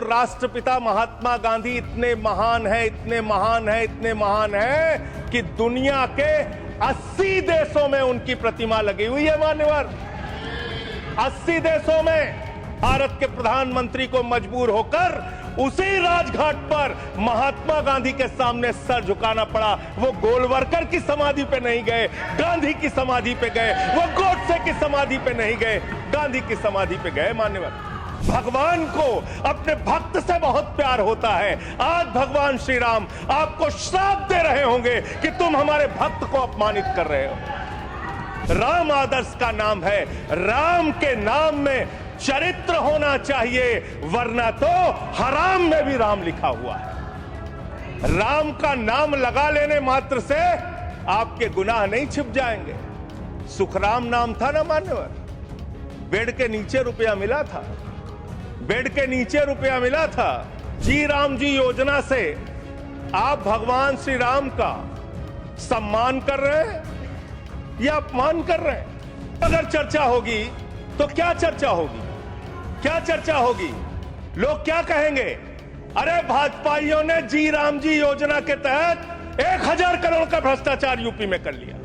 राष्ट्रपिता महात्मा गांधी इतने महान है, इतने महान है, इतने महान है कि दुनिया के 80 देशों में उनकी प्रतिमा लगी हुई है। मान्यवर, 80 देशों में भारत के प्रधानमंत्री को मजबूर होकर उसी राजघाट पर महात्मा गांधी के सामने सर झुकाना पड़ा। वो गोलवरकर की समाधि पे नहीं गए, गांधी की समाधि पे गए। वो गोडसे की समाधि पे नहीं गए, गांधी की समाधि पे गए। मान्यवर, भगवान को अपने भक्त से बहुत प्यार होता है। आज भगवान श्री राम आपको श्राप दे रहे होंगे कि तुम हमारे भक्त को अपमानित कर रहे हो। राम आदर्श का नाम है, राम के नाम में चरित्र होना चाहिए, वरना तो हराम में भी राम लिखा हुआ है। राम का नाम लगा लेने मात्र से आपके गुनाह नहीं छिप जाएंगे। सुखराम नाम था ना मान्यवर, बेड के नीचे रुपया मिला था, बेड के नीचे रुपया मिला था। जी राम जी योजना से आप भगवान श्री राम का सम्मान कर रहे हैं या अपमान कर रहे हैं? अगर चर्चा होगी तो क्या चर्चा होगी, क्या चर्चा होगी? लोग क्या कहेंगे? अरे भाजपाइयों ने जी राम जी योजना के तहत 1000 करोड़ का भ्रष्टाचार यूपी में कर लिया।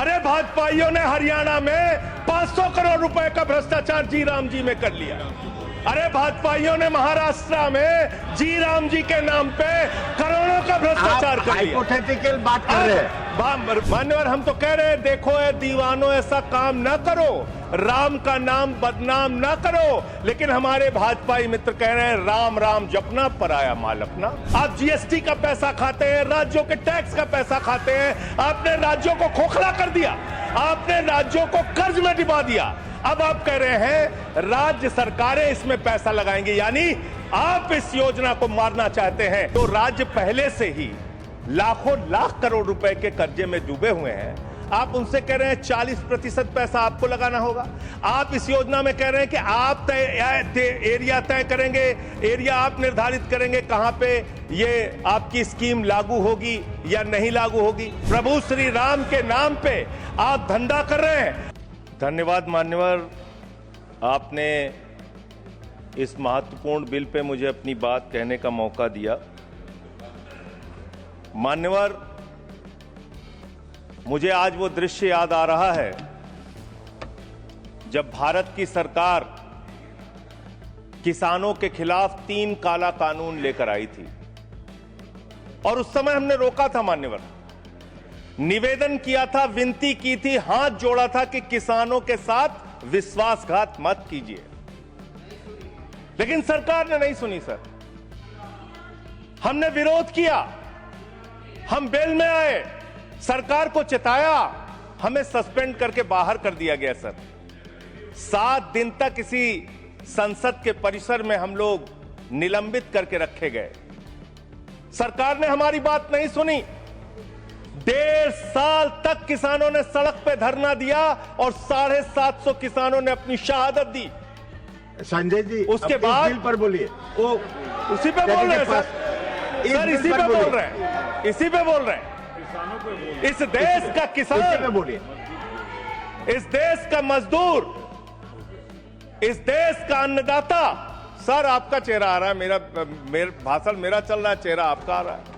अरे भाजपाइयों ने हरियाणा में 500 करोड़ रुपए का भ्रष्टाचार जी राम जी में कर लिया। अरे भाजपाइयों ने महाराष्ट्र में जी राम जी के नाम पे करोड़ों का भ्रष्टाचार कर लिया। हाइपोथेटिकल बात कर रहे हैं मान्यवर, हम तो कह रहे हैं देखो ए दीवानों, ऐसा काम ना करो, राम का नाम बदनाम ना करो। लेकिन हमारे भाजपाई मित्र कह रहे हैं राम राम जपना, पराया माल अपना। आप जीएसटी का पैसा खाते हैं, राज्यों के टैक्स का पैसा खाते हैं। आपने राज्यों को खोखला कर दिया, आपने राज्यों को कर्ज में डुबा दिया। अब आप कह रहे हैं राज्य सरकारें इसमें पैसा लगाएंगी, यानी आप इस योजना को मारना चाहते हैं। तो राज्य पहले से ही लाखों लाख करोड़ रुपए के कर्जे में डूबे हुए हैं। आप उनसे कह रहे हैं 40% पैसा आपको लगाना होगा। आप इस योजना में कह रहे हैं कि आप एरिया तय करेंगे, एरिया आप निर्धारित करेंगे कहां पे ये आपकी स्कीम लागू होगी या नहीं लागू होगी। प्रभु श्री राम के नाम पे आप धंधा कर रहे हैं। धन्यवाद मान्यवर, आपने इस महत्वपूर्ण बिल पे मुझे अपनी बात कहने का मौका दिया। मान्यवर, मुझे आज वो दृश्य याद आ रहा है जब भारत की सरकार किसानों के खिलाफ 3 काला कानून लेकर आई थी, और उस समय हमने रोका था मान्यवर, निवेदन किया था, विनती की थी, हाथ जोड़ा था कि किसानों के साथ विश्वासघात मत कीजिए। लेकिन सरकार ने नहीं सुनी सर। हमने विरोध किया, हम बेल में आए, सरकार को चिताया, हमें सस्पेंड करके बाहर कर दिया गया सर। 7 दिन तक इसी संसद के परिसर में हम लोग निलंबित करके रखे गए। सरकार ने हमारी बात नहीं सुनी। 1.5 साल तक किसानों ने सड़क पे धरना दिया और 750 किसानों ने अपनी शहादत दी। संजय जी, उसके बाद बिल पर बोलिए। वो उसी पे बोल रहे हैं सर, इसी पे बोल रहे हैं, इसी पे बोल रहे हैं। इस देश का किसान, बोलिए, इस देश का मजदूर, इस देश का अन्नदाता। सर आपका चेहरा आ रहा है, मेरा भाषण मेरा चल रहा है, चेहरा आपका आ रहा है।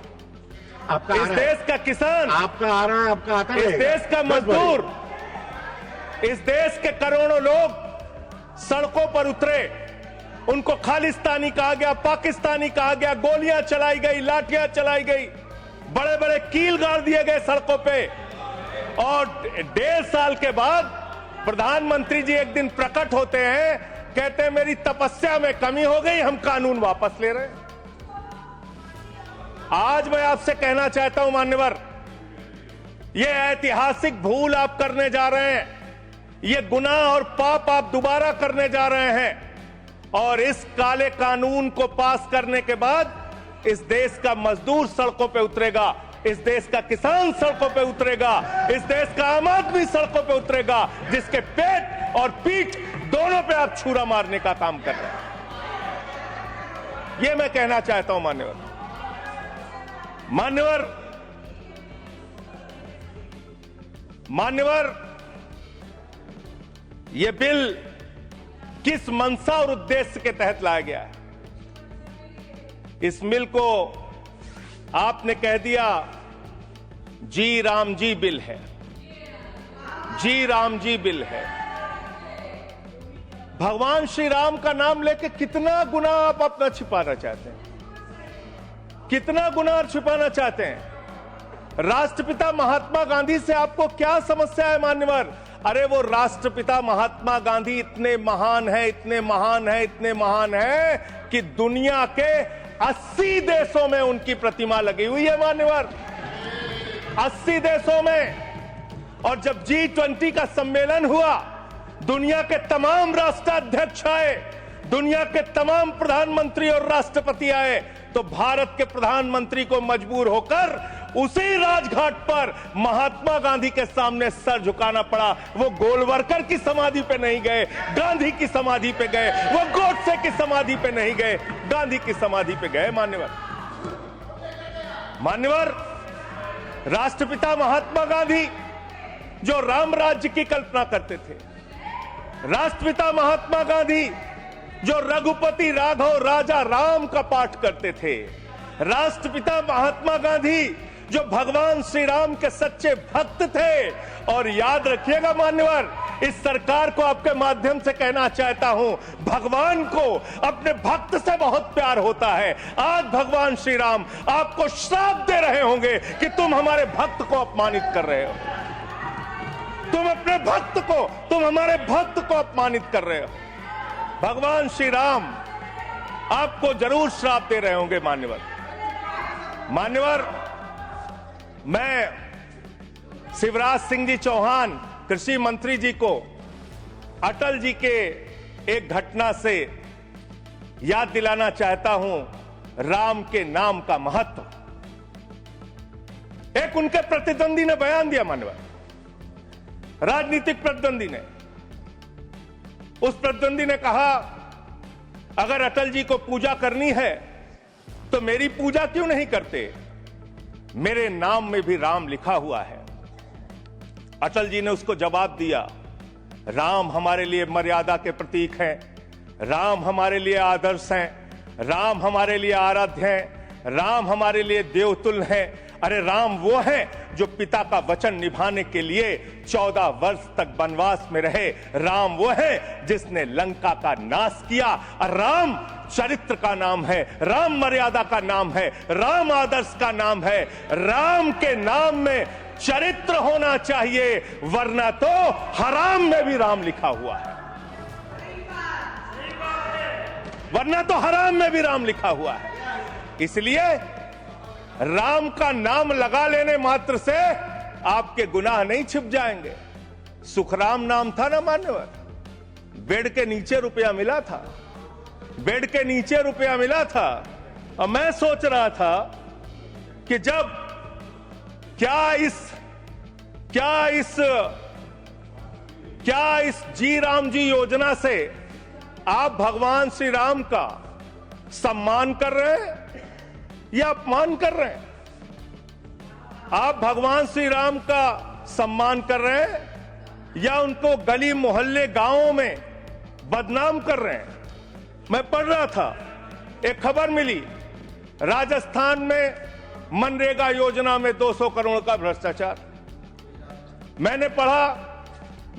आपका इस देश का किसान, आपका आ रहा है, आपका आता इस देश का मजदूर, इस देश के करोड़ों लोग सड़कों पर उतरे, उनको खालिस्तानी कहा गया, पाकिस्तानी कहा गया, गोलियां चलाई गई, लाठियां चलाई गई, बड़े बड़े कील गाड़ दिए गए सड़कों पे। और 1.5 साल के बाद प्रधानमंत्री जी एक दिन प्रकट होते हैं, कहते हैं मेरी तपस्या में कमी हो गई, हम कानून वापस ले रहे हैं। आज मैं आपसे कहना चाहता हूं मान्यवर, यह ऐतिहासिक भूल आप करने जा रहे हैं, यह गुनाह और पाप आप दोबारा करने जा रहे हैं। और इस काले कानून को पास करने के बाद इस देश का मजदूर सड़कों पे उतरेगा, इस देश का किसान सड़कों पे उतरेगा, इस देश का आम आदमी सड़कों पे उतरेगा, जिसके पेट और पीठ दोनों पे आप छुरा मारने का काम कर रहे हैं। यह मैं कहना चाहता हूं मान्यवर। मान्यवर, यह बिल किस मंशा और उद्देश्य के तहत लाया गया है। इस मिल को आपने कह दिया जी राम जी बिल है, जी राम जी बिल है। भगवान श्री राम का नाम लेके कितना गुनाह आप अपना छिपाना चाहते हैं, कितना गुनाह छिपाना चाहते हैं। राष्ट्रपिता महात्मा गांधी से आपको क्या समस्या है मान्यवर? अरे वो राष्ट्रपिता महात्मा गांधी इतने महान है, इतने महान है, इतने महान है कि दुनिया के 80 देशों में उनकी प्रतिमा लगी हुई है मान्यवर, 80 देशों में। और जब G20 का सम्मेलन हुआ, दुनिया के तमाम राष्ट्राध्यक्ष आए, दुनिया के तमाम प्रधानमंत्री और राष्ट्रपति आए, तो भारत के प्रधानमंत्री को मजबूर होकर उसी राजघाट पर महात्मा गांधी के सामने सर झुकाना पड़ा। वो गोलवरकर की समाधि पे नहीं गए, गांधी की समाधि पे गए। वो गोडसे की समाधि पे नहीं गए, गांधी की समाधि पे गए। मान्यवर, राष्ट्रपिता महात्मा गांधी जो राम राज्य की कल्पना करते थे, राष्ट्रपिता महात्मा गांधी जो रघुपति राघव राजा राम का पाठ करते थे, राष्ट्रपिता महात्मा गांधी जो भगवान श्री राम के सच्चे भक्त थे। और याद रखिएगा मान्यवर, इस सरकार को आपके माध्यम से कहना चाहता हूं, भगवान को अपने भक्त से बहुत प्यार होता है। आज भगवान श्री राम आपको श्राप दे रहे होंगे कि तुम हमारे भक्त को अपमानित कर रहे हो, तुम अपने भक्त को, तुम हमारे भक्त को अपमानित कर रहे हो। भगवान श्री राम आपको जरूर श्राप दे रहे होंगे मान्यवर, मैं शिवराज सिंह जी चौहान कृषि मंत्री जी को अटल जी के एक घटना से याद दिलाना चाहता हूं, राम के नाम का महत्व। एक उनके प्रतिद्वंदी ने बयान दिया मान्यवर, राजनीतिक प्रतिद्वंदी ने, उस प्रतिद्वंदी ने कहा अगर अटल जी को पूजा करनी है तो मेरी पूजा क्यों नहीं करते, मेरे नाम में भी राम लिखा हुआ है। अटल जी ने उसको जवाब दिया, राम हमारे लिए मर्यादा के प्रतीक हैं, राम हमारे लिए आदर्श हैं, राम हमारे लिए आराध्य हैं, राम हमारे लिए देवतुल्य हैं। अरे राम वो हैं जो पिता का वचन निभाने के लिए 14 वर्ष तक वनवास में रहे। राम वो है जिसने लंका का नाश किया। और राम चरित्र का नाम है, राम मर्यादा का नाम है, राम आदर्श का नाम है। राम के नाम में चरित्र होना चाहिए, वरना तो हराम में भी राम लिखा हुआ है, वरना तो हराम में भी राम लिखा हुआ है। इसलिए राम का नाम लगा लेने मात्र से आपके गुनाह नहीं छिप जाएंगे। सुखराम नाम था ना मान्यवर, बेड के नीचे रुपया मिला था, बेड के नीचे रुपया मिला था। और मैं सोच रहा था कि जब क्या इस जी राम जी योजना से आप भगवान श्री राम का सम्मान कर रहे हैं या अपमान कर रहे हैं? आप भगवान श्री राम का सम्मान कर रहे हैं या उनको गली मोहल्ले गांवों में बदनाम कर रहे हैं? मैं पढ़ रहा था, एक खबर मिली, राजस्थान में मनरेगा योजना में 200 करोड़ का भ्रष्टाचार। मैंने पढ़ा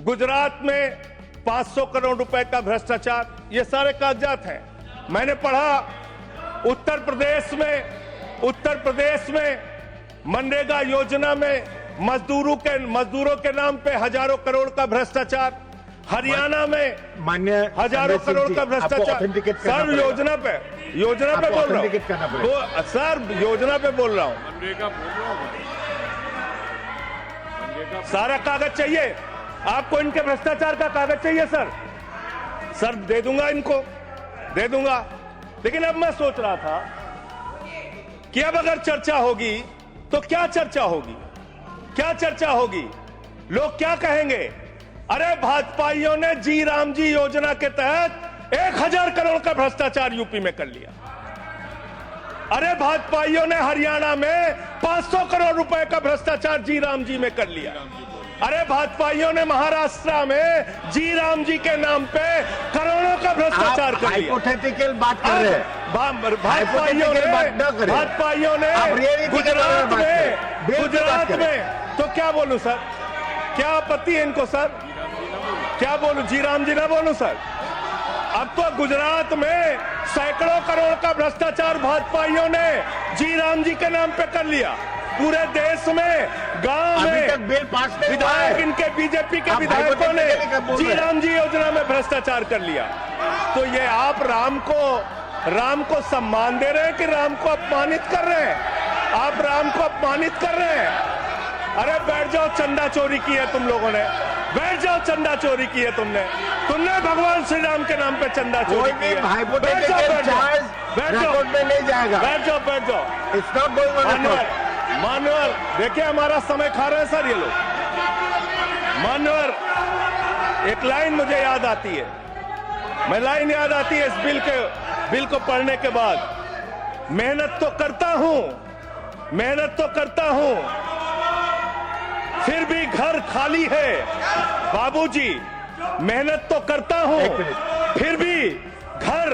गुजरात में 500 करोड़ रुपए का भ्रष्टाचार। ये सारे कागजात हैं। मैंने पढ़ा उत्तर प्रदेश में मनरेगा योजना में मजदूरों के नाम पे हजारों करोड़ का भ्रष्टाचार। हरियाणा में मान्य हजारों करोड़ का भ्रष्टाचार। सर योजना पे बोल रहा हूँ, सर योजना पे बोल रहा हूँ। सारा कागज चाहिए आपको, इनके भ्रष्टाचार का कागज चाहिए सर दे दूंगा, इनको दे दूंगा। लेकिन अब मैं सोच रहा था कि अब अगर चर्चा होगी तो क्या चर्चा होगी? लोग क्या कहेंगे? अरे भाजपाइयों ने जी राम जी योजना के तहत 1000 करोड़ का भ्रष्टाचार यूपी में कर लिया। अरे भाजपाइयों ने हरियाणा में 500 करोड़ रुपए का भ्रष्टाचार जी राम जी में कर लिया। अरे भाजपाइयों ने महाराष्ट्र में जी राम जी के नाम पे करोड़ों का भ्रष्टाचार कर लिया। हाइपोथेटिकल बात कर रहे हैं। भाजपाइयों ने गुजरात में तो क्या बोलूं सर, क्या आपत्ति है इनको सर, क्या बोलूं, जी राम जी ना बोलूं सर? अब तो गुजरात में सैकड़ों करोड़ का भ्रष्टाचार भाजपाइयों ने जी राम जी के नाम पे कर लिया। पूरे देश में, गांव में बिल पास नहीं हुआ विधायक है। इनके बीजेपी के विधायकों ने जी राम जी योजना में भ्रष्टाचार कर लिया। तो ये आप राम को सम्मान दे रहे हैं कि राम को अपमानित कर रहे हैं? आप राम को अपमानित कर रहे हैं। अरे बैठ जाओ, चंदा चोरी की है तुम लोगों ने, बैठ जाओ, चंदा चोरी की है तुमने भगवान श्री राम के नाम पे चंदा चोरी की है। बैठ जाओ, रिकॉर्ड में नहीं जाएगा। बैठ जाओ। It's not going on. मानवर देखिए हमारा समय खा रहे हैं सर ये लोग। मानवर, एक लाइन मुझे याद आती है, लाइन याद आती है इस बिल को पढ़ने के बाद। मेहनत तो करता हूं, फिर भी घर खाली है बाबूजी। मेहनत तो करता हूं, फिर भी घर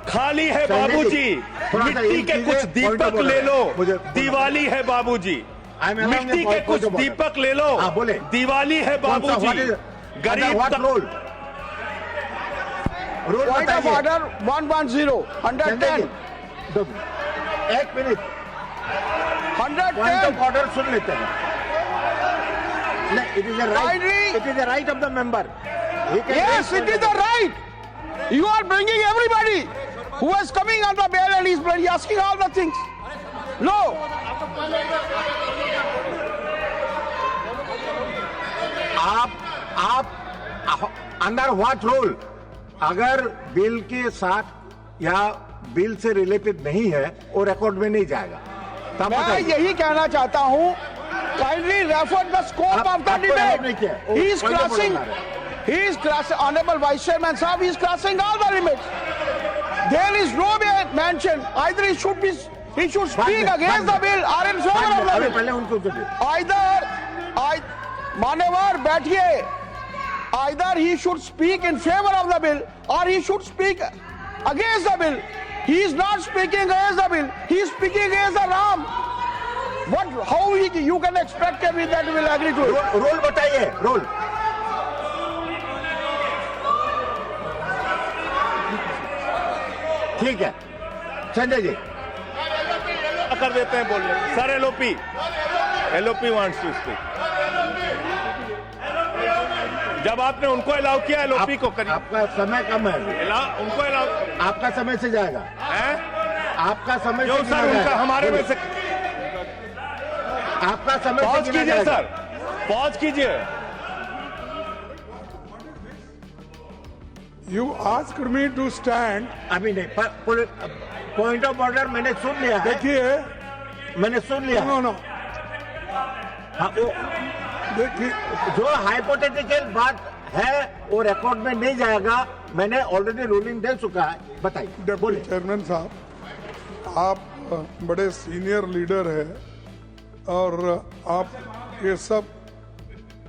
खाली है बाबूजी। मिट्टी के कुछ दीपक ले लो, दिवाली है बाबूजी। मिट्टी के कुछ दीपक ले लो, दिवाली है बाबूजी। गरीब रोल Point of order 110, 110, एक मिनट, 110. पॉइंट ऑफ ऑर्डर सुन लेते हैं। It is the right of the member. Yes, it is the right. You are bringing everybody who is coming on the bail and he's asking all the things. No. आप under what rule, अगर bill के साथ या bill से related नहीं है वो record में नहीं जाएगा। मैं यही कहना चाहता हूं, kindly refer the scope of the debate. He is crossing, Honorable Vice Chairman Sahab, he is crossing all the limits. There is no mention, either he should speak against the bill or in favor of the bill. पहले उनको मान्यवर बैठिए, either he should speak in favor of the bill or he should speak against the bill. He is not speaking against the bill, he is speaking against the Ram. How you can expect me that will agree to it? Roll बताइए, roll. ठीक है संजय जी, कर देते हैं बोलने। Sir LOP wants to speak. जब आपने उनको अलाउ किया, एलओपी को करिए। आपका समय कम है, उनको अलाउ, आपका समय से जाएगा। हैं? आपका समय जो से सर उनका हमारे में से आपका समय पॉज कीजिए सर, पॉज कीजिए। You asked me to stand. अभी नहीं, पॉइंट ऑफ ऑर्डर मैंने सुन लिया है। देखिए, मैंने सुन लिया। नो हाँ, वो देखिए, जो हाइपोथेटिकल बात है वो रिकॉर्ड में नहीं जाएगा। मैंने ऑलरेडी रूलिंग दे चुका है। बताइए। डिप्टी चेयरमैन साहब, आप बड़े सीनियर लीडर हैं और आप ये सब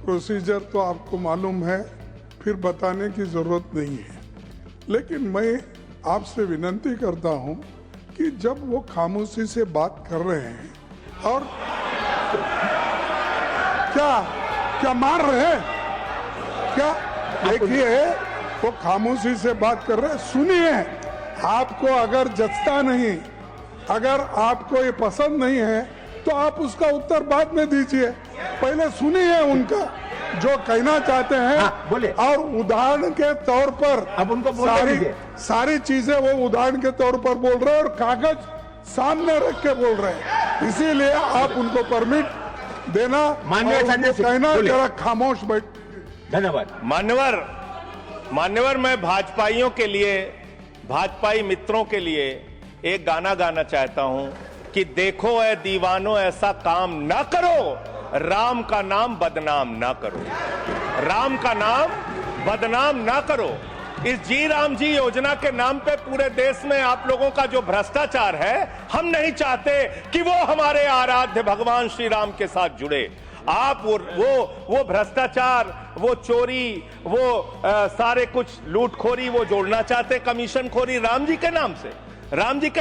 प्रोसीजर तो आपको मालूम है, फिर बताने की जरूरत नहीं है। लेकिन मैं आपसे विनती करता हूं कि जब वो खामोशी से बात कर रहे हैं और क्या मार रहे हैं क्या? देखिए, वो खामोशी से बात कर रहे हैं, सुनिए। आपको अगर जचता नहीं, अगर आपको ये पसंद नहीं है तो आप उसका उत्तर बाद में दीजिए। पहले सुनिए उनका जो कहना चाहते हैं। हाँ, बोले। और उदाहरण के तौर पर अब उनको बोलने दीजिए। सारी चीजें वो उदाहरण के तौर पर बोल रहे हैं और कागज सामने रख के बोल रहे हैं, इसीलिए आप उनको परमिट देना, माननीय संजय सिंह, कहना बोलिए। जरा खामोश बैठ। धन्यवाद। मान्यवर, मैं भाजपाइयों के लिए, भाजपाई मित्रों के लिए एक गाना गाना चाहता हूं कि देखो ऐ दीवानों, ऐसा काम ना करो, राम का नाम बदनाम ना करो, राम का नाम बदनाम ना करो। इस जी राम जी योजना के नाम पे पूरे देश में आप लोगों का जो भ्रष्टाचार है, हम नहीं चाहते कि वो हमारे आराध्य भगवान श्री राम के साथ जुड़े। आप वो भ्रष्टाचार, वो चोरी, वो सारे कुछ लूटखोरी वो जोड़ना चाहते हैं, कमीशनखोरी राम जी के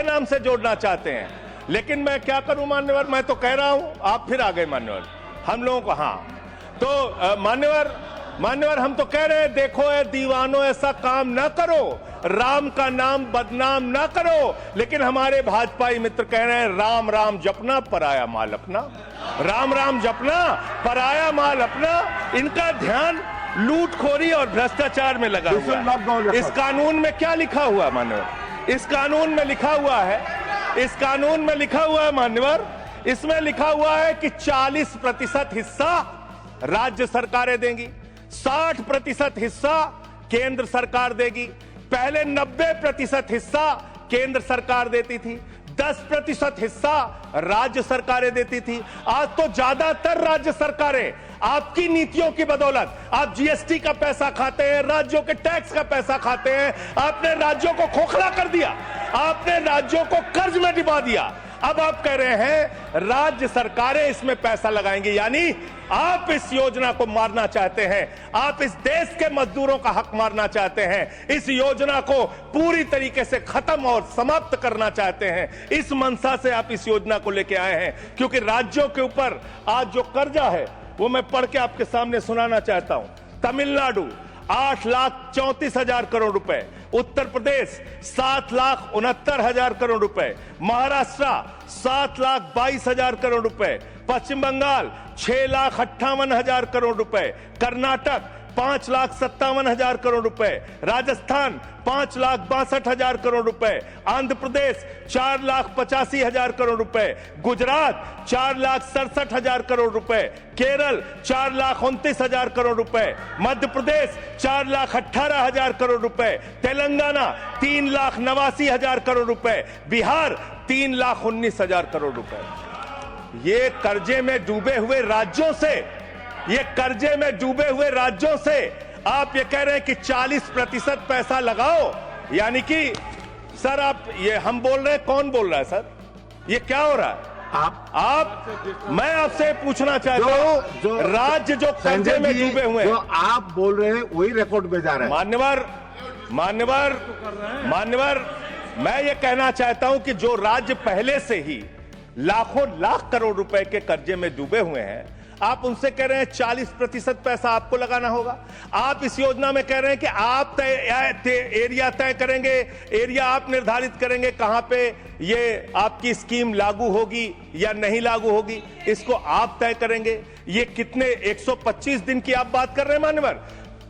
नाम से जोड़ना चाहते हैं। लेकिन मैं क्या करूं मान्यवर, मैं तो कह रहा हूं, आप फिर आ गए मान्यवर, हम लोगों को हाँ तो मान्यवर हम तो कह रहे हैं, देखो ए दीवानों ऐसा काम ना करो, राम का नाम बदनाम ना करो। लेकिन हमारे भाजपाई मित्र कह रहे हैं राम राम जपना पराया माल अपना, राम राम जपना पराया माल अपना। इनका ध्यान लूटखोरी और भ्रष्टाचार में लगा हुआ है। इस कानून में क्या लिखा हुआ है मान्यवर? इस कानून में लिखा हुआ है मान्यवर, इसमें लिखा हुआ है कि 40% हिस्सा राज्य सरकारें देंगी, 60% हिस्सा केंद्र सरकार देगी। पहले 90% हिस्सा केंद्र सरकार देती थी, 10% हिस्सा राज्य सरकारें देती थी। आज तो ज्यादातर राज्य सरकारें आपकी नीतियों की बदौलत, आप जीएसटी का पैसा खाते हैं, राज्यों के टैक्स का पैसा खाते हैं, आपने राज्यों को खोखला कर दिया, आपने राज्यों को कर्ज में डुबा दिया। अब आप कह रहे हैं राज्य सरकारें इसमें पैसा लगाएंगी, यानी आप इस योजना को मारना चाहते हैं, आप इस देश के मजदूरों का हक मारना चाहते हैं, इस योजना को पूरी तरीके से खत्म और समाप्त करना चाहते हैं। इस मंशा से आप इस योजना को लेके आए हैं, क्योंकि राज्यों के ऊपर आज जो कर्जा है वो मैं पढ़ के आपके सामने सुनाना चाहता हूं। तमिलनाडु 8,34,000 करोड़ रुपए, उत्तर प्रदेश 7,69,000 करोड़ रुपए, महाराष्ट्र 7,22,000 करोड़ रुपए, पश्चिम बंगाल 6,58,000 करोड़ रुपए, कर्नाटक 5,57,000 करोड़ रुपए, राजस्थान 5,62,000 करोड़ रुपए, आंध्र प्रदेश 4,85,000 करोड़ रुपए, गुजरात 4,67,000 करोड़ रुपए, केरल 4,29,000 करोड़ रुपए, मध्य प्रदेश 4,18,000 करोड़ रुपए, तेलंगाना 3,89,000 करोड़ रुपए, बिहार 3,19,000 करोड़ रुपए। ये कर्जे में डूबे हुए राज्यों से आप ये कह रहे हैं कि 40% पैसा लगाओ, यानी कि सर आप ये हम बोल रहे हैं, कौन बोल रहा है सर? ये क्या हो रहा है? मैं आपसे पूछना चाहता हूं, राज्य जो कर्जे में डूबे हुए हैं, जो आप बोल रहे हैं वही रिकॉर्ड में जा रहा है। मान्यवर मैं ये कहना चाहता हूं कि जो राज्य पहले से ही लाखों लाख करोड़ रुपए के कर्जे में डूबे हुए हैं, आप उनसे कह रहे हैं 40% पैसा आपको लगाना होगा। आप इस योजना में कह रहे हैं कि आप एरिया तय करेंगे, एरिया आप निर्धारित करेंगे कहां पे ये आपकी स्कीम लागू होगी या नहीं लागू होगी, इसको आप तय करेंगे। ये कितने 125 दिन की आप बात कर रहे हैं मान्यवर?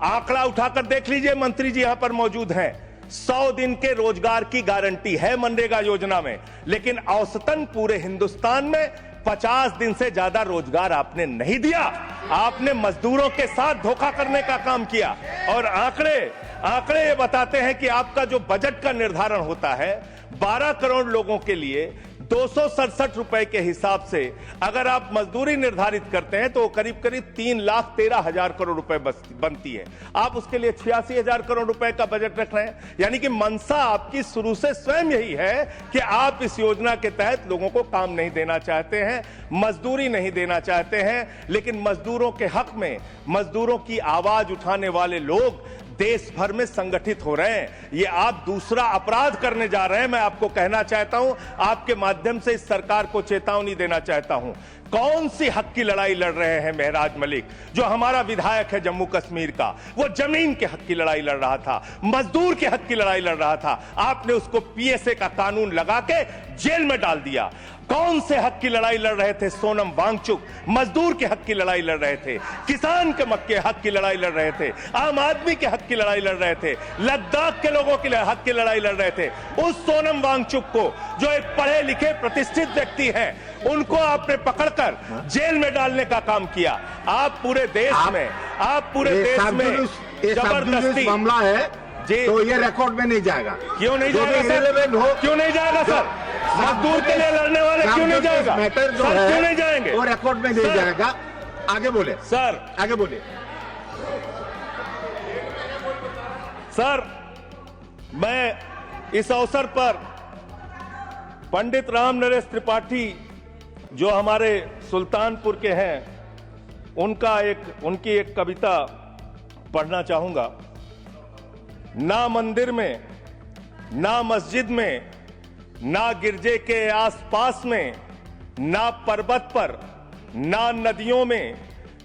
आंकड़ा उठाकर देख लीजिए, मंत्री जी यहां पर मौजूद हैं। 100 दिन के रोजगार की गारंटी है मनरेगा योजना में, लेकिन औसतन पूरे हिंदुस्तान में 50 दिन से ज्यादा रोजगार आपने नहीं दिया। आपने मजदूरों के साथ धोखा करने का काम किया। और आंकड़े ये बताते हैं कि आपका जो बजट का निर्धारण होता है 12 करोड़ लोगों के लिए 267 रुपए के हिसाब से अगर आप मजदूरी निर्धारित करते हैं तो करीब करीब 3,13,000 करोड़ रुपए बनती है। आप उसके लिए 86,000 करोड़ रुपए का बजट रख रहे हैं, यानी कि मंशा आपकी शुरू से स्वयं यही है कि आप इस योजना के तहत लोगों को काम नहीं देना चाहते हैं, मजदूरी नहीं देना चाहते हैं। लेकिन मजदूरों के हक में मजदूरों की आवाज उठाने वाले लोग देश भर में संगठित हो रहे हैं। ये आप दूसरा अपराध करने जा रहे हैं। मैं आपको कहना चाहता हूं, आपके माध्यम से इस सरकार को चेतावनी देना चाहता हूं। कौन सी हक की लड़ाई लड़ रहे हैं महराज मलिक, जो हमारा विधायक है जम्मू कश्मीर का? वो जमीन के हक की लड़ाई लड़ रहा था, मजदूर के हक की लड़ाई लड़ रहा था। आपने उसको पीएसए का कानून लगा के जेल में डाल दिया। कौन से हक की लड़ाई लड़ रहे थे? सोनम वांगचुक मजदूर के हक की लड़ाई लड़ रहे थे, किसान के मक्के हक की लड़ाई लड़ रहे थे, आम आदमी के हक की लड़ाई लड़ रहे थे, लद्दाख के लोगों के हक की लड़ाई लड़ रहे थे। उस सोनम वांगचुक को, जो एक पढ़े लिखे प्रतिष्ठित व्यक्ति हैं, उनको आपने पकड़कर जेल में डालने का काम किया। आप पूरे देश में जबरदस्ती मामला है जी, तो ये रिकॉर्ड में नहीं जाएगा। क्यों नहीं जाएगा सर? क्यों नहीं जाएगा सर? मजदूर के लिए लड़ने वाले क्यों नहीं जाएगा? मैटर जो सर है क्यों नहीं जाएंगे? वो रिकॉर्ड में नहीं जाएगा। आगे बोले सर, आगे बोले सर। मैं इस अवसर पर पंडित राम नरेश त्रिपाठी, जो हमारे सुल्तानपुर के हैं, उनकी एक कविता पढ़ना चाहूंगा। ना मंदिर में, ना मस्जिद में, ना गिरजे के आसपास में, ना पर्वत पर, ना नदियों में,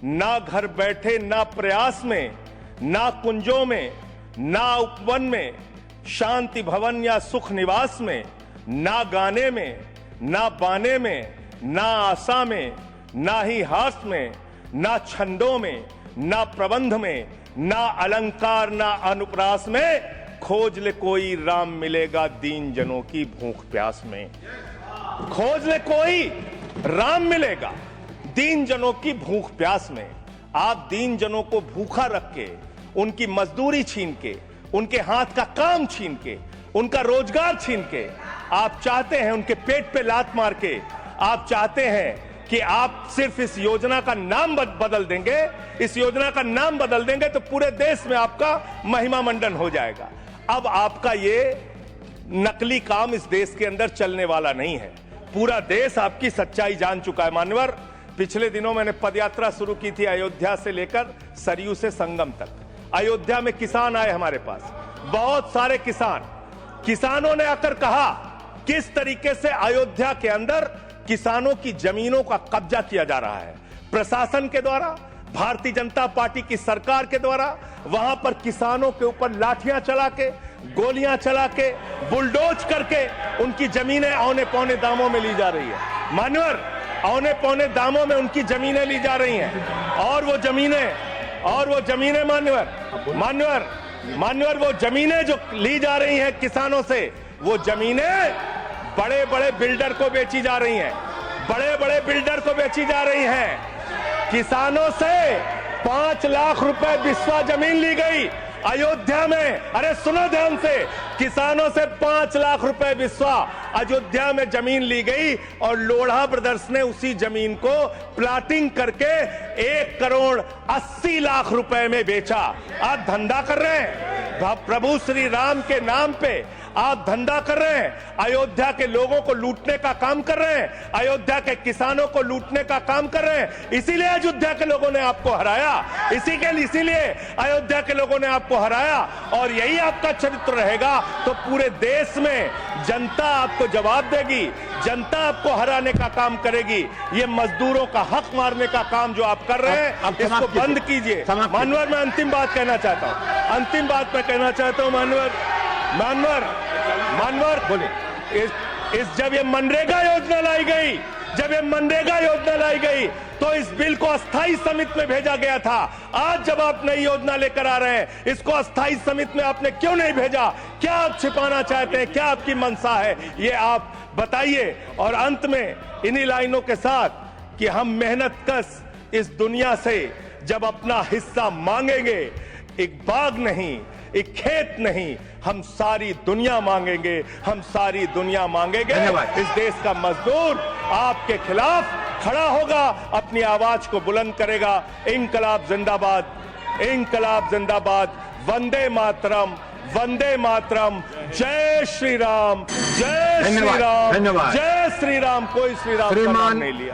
ना घर बैठे, ना प्रयास में, ना कुंजों में, ना उपवन में, शांति भवन या सुख निवास में, ना गाने में, ना बाने में, ना आशा में, ना ही हास में, ना छंदों में, ना प्रबंध में, ना अलंकार, ना अनुप्रास में, खोज ले कोई राम मिलेगा दीन जनों की भूख प्यास में। खोज ले कोई राम मिलेगा दीन जनों की भूख प्यास में। आप दीन जनों को भूखा रख के, उनकी मजदूरी छीन के, उनके हाथ का काम छीन के, उनका रोजगार छीन के, आप चाहते हैं उनके पेट पे लात मार के, आप चाहते हैं कि आप सिर्फ इस योजना का नाम बदल देंगे, इस योजना का नाम बदल देंगे तो पूरे देश में आपका महिमा मंडन हो जाएगा। अब आपका ये नकली काम इस देश के अंदर चलने वाला नहीं है। पूरा देश आपकी सच्चाई जान चुका है। मान्यवर, पिछले दिनों मैंने पदयात्रा शुरू की थी अयोध्या से लेकर सरयू से संगम तक। अयोध्या में किसान आए हमारे पास, बहुत सारे किसानों ने आकर कहा किस तरीके से अयोध्या के अंदर किसानों की जमीनों का कब्जा किया जा रहा है प्रशासन के द्वारा, भारतीय जनता पार्टी की सरकार के द्वारा। वहां पर किसानों के ऊपर लाठियां चला के, गोलियां चला के, बुलडोज करके उनकी जमीनें औने पौने दामों में ली जा रही है। मान्यवर, औने पौने दामों में उनकी जमीनें ली जा रही हैं। और वो जमीनें मान्यवर वो जमीनें जो ली जा रही हैं किसानों से, वो जमीनें बड़े बड़े बिल्डर को बेची जा रही हैं, बड़े बड़े बिल्डर को बेची जा रही हैं। किसानों से 5 लाख रुपए बिस्वा जमीन ली गई अयोध्या में। अरे सुनो ध्यान से, किसानों से 5 लाख रुपए बिस्वा अयोध्या में जमीन ली गई और लोढ़ा ब्रदर्स ने उसी जमीन को प्लाटिंग करके 1 करोड़ 80 लाख रुपए में बेचा। आप धंधा कर रहे हैं, प्रभु श्री राम के नाम पे आप धंधा कर रहे हैं, अयोध्या के लोगों को लूटने का काम कर रहे हैं, अयोध्या के किसानों को लूटने का काम कर रहे हैं। इसीलिए अयोध्या के लोगों ने आपको हराया, इसीलिए अयोध्या के लोगों ने आपको हराया। और यही आपका चरित्र रहेगा तो पूरे देश में जनता आपको जवाब देगी, जनता आपको हराने का काम करेगी। ये मजदूरों का हक मारने का काम जो आप कर रहे हैं, इसको बंद कीजिए। मानवर, मैं अंतिम बात कहना चाहता हूं, मानवर बोले, जब ये मनरेगा योजना लाई गई तो इस बिल को अस्थायी समिति में भेजा गया था। आज जब आप नई योजना लेकर आ रहे हैं, इसको अस्थायी समिति में आपने क्यों नहीं भेजा? क्या आप छिपाना चाहते हैं? क्या आपकी मंशा है? ये आप बताइए। और अंत में इन्हीं लाइनों के साथ कि हम मेहनत कश इस दुनिया से जब अपना हिस्सा मांगेंगे, एक बाग नहीं, एक खेत नहीं, हम सारी दुनिया मांगेंगे, इस देश का मजदूर आपके खिलाफ खड़ा होगा, अपनी आवाज को बुलंद करेगा। इंकलाब जिंदाबाद, वंदे मातरम, जय श्री राम, जय श्री राम, जय श्री राम। कोई श्री राम का नाम नहीं लिया।